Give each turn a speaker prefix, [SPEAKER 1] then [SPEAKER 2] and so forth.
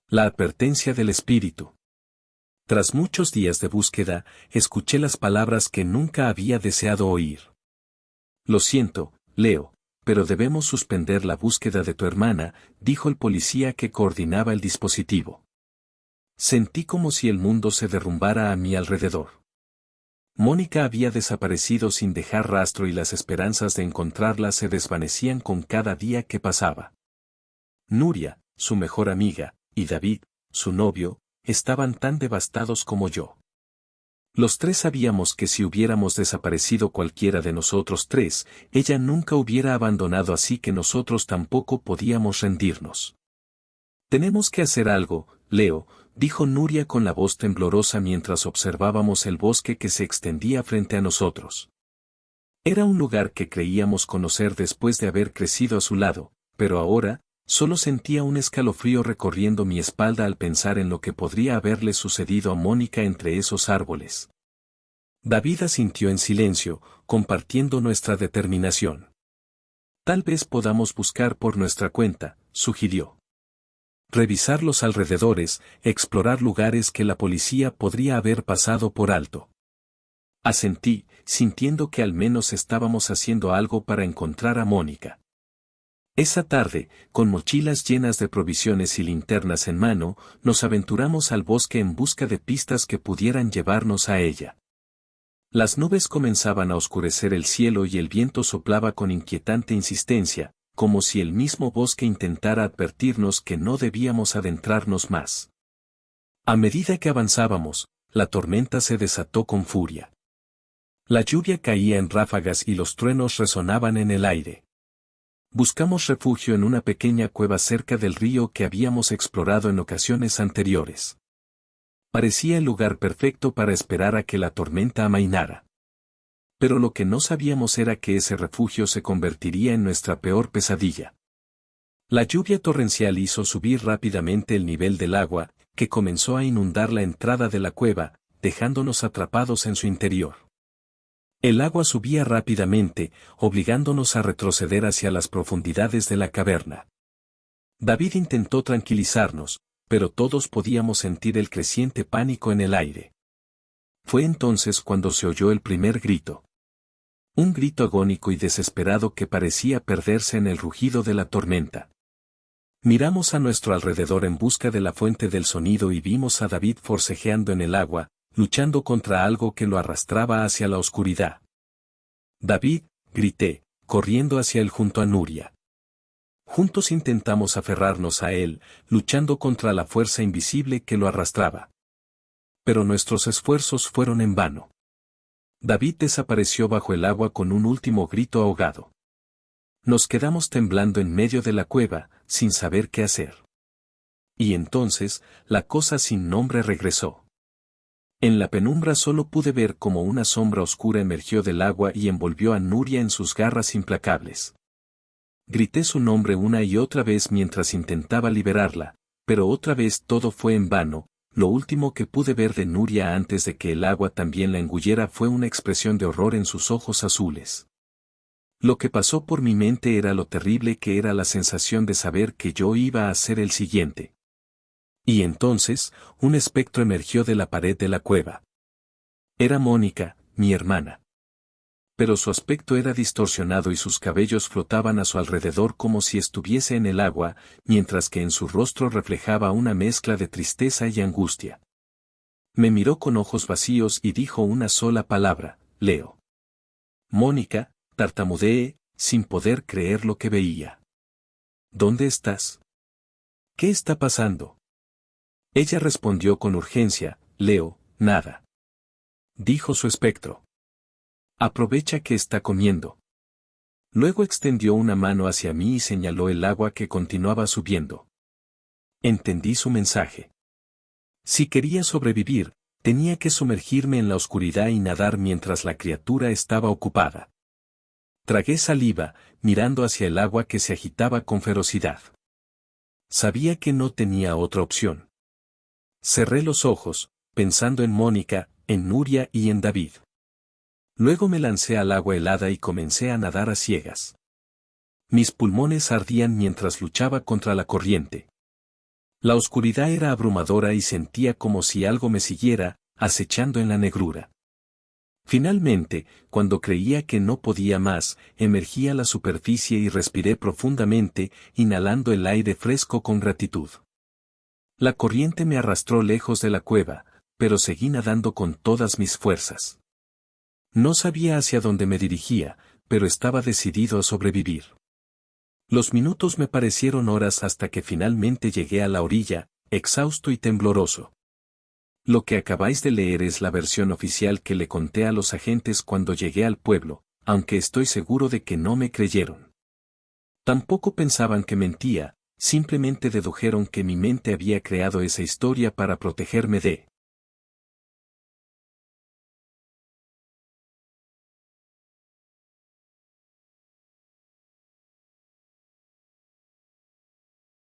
[SPEAKER 1] La advertencia del espíritu. Tras muchos días de búsqueda, escuché las palabras que nunca había deseado oír. Lo siento, Leo, pero debemos suspender la búsqueda de tu hermana, dijo el policía que coordinaba el dispositivo. Sentí como si el mundo se derrumbara a mi alrededor. Mónica había desaparecido sin dejar rastro y las esperanzas de encontrarla se desvanecían con cada día que pasaba. Nuria, su mejor amiga, y David, su novio, estaban tan devastados como yo. Los tres sabíamos que si hubiéramos desaparecido cualquiera de nosotros tres, ella nunca hubiera abandonado, así que nosotros tampoco podíamos rendirnos. Tenemos que hacer algo, Leo, dijo Nuria con la voz temblorosa mientras observábamos el bosque que se extendía frente a nosotros. Era un lugar que creíamos conocer después de haber crecido a su lado, pero ahora, solo sentía un escalofrío recorriendo mi espalda al pensar en lo que podría haberle sucedido a Mónica entre esos árboles. David asintió en silencio, compartiendo nuestra determinación. Tal vez podamos buscar por nuestra cuenta, sugirió. Revisar los alrededores, explorar lugares que la policía podría haber pasado por alto. Asentí, sintiendo que al menos estábamos haciendo algo para encontrar a Mónica. Esa tarde, con mochilas llenas de provisiones y linternas en mano, nos aventuramos al bosque en busca de pistas que pudieran llevarnos a ella. Las nubes comenzaban a oscurecer el cielo y el viento soplaba con inquietante insistencia, como si el mismo bosque intentara advertirnos que no debíamos adentrarnos más. A medida que avanzábamos, la tormenta se desató con furia. La lluvia caía en ráfagas y los truenos resonaban en el aire. Buscamos refugio en una pequeña cueva cerca del río que habíamos explorado en ocasiones anteriores. Parecía el lugar perfecto para esperar a que la tormenta amainara. Pero lo que no sabíamos era que ese refugio se convertiría en nuestra peor pesadilla. La lluvia torrencial hizo subir rápidamente el nivel del agua, que comenzó a inundar la entrada de la cueva, dejándonos atrapados en su interior. El agua subía rápidamente, obligándonos a retroceder hacia las profundidades de la caverna. David intentó tranquilizarnos, pero todos podíamos sentir el creciente pánico en el aire. Fue entonces cuando se oyó el primer grito. Un grito agónico y desesperado que parecía perderse en el rugido de la tormenta. Miramos a nuestro alrededor en busca de la fuente del sonido y vimos a David forcejeando en el agua, luchando contra algo que lo arrastraba hacia la oscuridad. David, grité, corriendo hacia él junto a Nuria. Juntos intentamos aferrarnos a él, luchando contra la fuerza invisible que lo arrastraba. Pero nuestros esfuerzos fueron en vano. David desapareció bajo el agua con un último grito ahogado. Nos quedamos temblando en medio de la cueva, sin saber qué hacer. Y entonces, la cosa sin nombre regresó. En la penumbra solo pude ver cómo una sombra oscura emergió del agua y envolvió a Nuria en sus garras implacables. Grité su nombre una y otra vez mientras intentaba liberarla, pero otra vez todo fue en vano. Lo último que pude ver de Nuria antes de que el agua también la engullera fue una expresión de horror en sus ojos azules. Lo que pasó por mi mente era lo terrible que era la sensación de saber que yo iba a ser el siguiente. Y entonces, un espectro emergió de la pared de la cueva. Era Mónica, mi hermana. Pero su aspecto era distorsionado y sus cabellos flotaban a su alrededor como si estuviese en el agua, mientras que en su rostro reflejaba una mezcla de tristeza y angustia. Me miró con ojos vacíos y dijo una sola palabra, Leo. Mónica, tartamudeé, sin poder creer lo que veía. ¿Dónde estás? ¿Qué está pasando? Ella respondió con urgencia, Leo, nada. Dijo su espectro. Aprovecha que está comiendo. Luego extendió una mano hacia mí y señaló el agua que continuaba subiendo. Entendí su mensaje. Si quería sobrevivir, tenía que sumergirme en la oscuridad y nadar mientras la criatura estaba ocupada. Tragué saliva, mirando hacia el agua que se agitaba con ferocidad. Sabía que no tenía otra opción. Cerré los ojos, pensando en Mónica, en Nuria y en David. Luego me lancé al agua helada y comencé a nadar a ciegas. Mis pulmones ardían mientras luchaba contra la corriente. La oscuridad era abrumadora y sentía como si algo me siguiera, acechando en la negrura. Finalmente, cuando creía que no podía más, emergí a la superficie y respiré profundamente, inhalando el aire fresco con gratitud. La corriente me arrastró lejos de la cueva, pero seguí nadando con todas mis fuerzas. No sabía hacia dónde me dirigía, pero estaba decidido a sobrevivir. Los minutos me parecieron horas hasta que finalmente llegué a la orilla, exhausto y tembloroso. Lo que acabáis de leer es la versión oficial que le conté a los agentes cuando llegué al pueblo, aunque estoy seguro de que no me creyeron. Tampoco pensaban que mentía, simplemente dedujeron que mi mente había creado esa historia para protegerme de